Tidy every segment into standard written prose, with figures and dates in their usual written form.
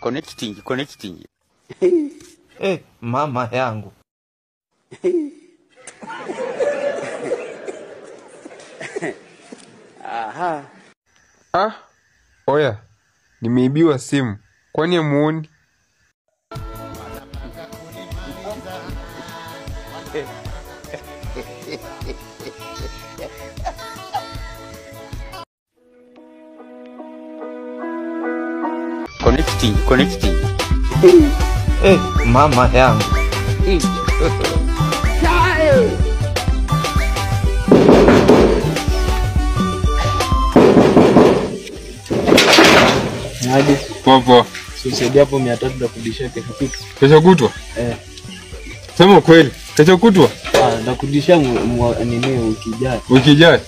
Connecting. Mama yangu. Aha. Oya, nimeibiwa simu. Kwani hamuoni? Connecting. Mama yangu. Hadi Popo. usaidia hapo 300 nakudishia kesho kutwa. Kesho kutwa? Sema kweli. Kesho kutwa? Nakudishia nini wiki ijayo. Wiki ijayo?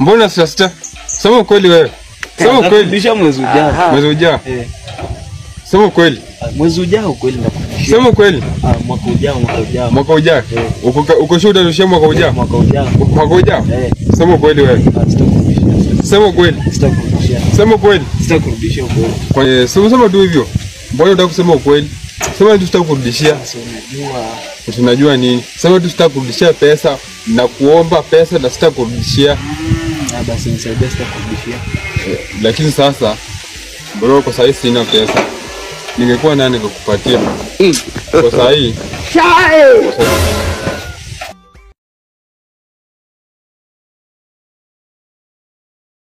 Mbona sasa? Sema kweli wewe. Sema kweli. Nakudishia mwezi ujao. Mwezi ujao? Sema kweli. Mwezi ujao kweli nakudishia. Sema kweli. Mwaka ujao. Mwaka ujao? Uko shuhuda tushia mwaka ujao? Mwaka ujao. Mwaka ujao? Sema kweli wewe. Sitakurudishia. Sema kweli. Sitakurudishia. Sema kweli. Sitakurudishia kweli. Kwa sema tu hivyo. Mbona unataka kusema ukweli? Sema tu sitakurudishia. Unajua. Tunajua nini? Sema tu sitakurudishia pesa na kuomba pesa na sitakurudishia. Basi nisaidie sitakurudishia. Lakini sasa bro, kwa sasa sina pesa. Ningekuwa nani kukupatia? Kwa sasa hii.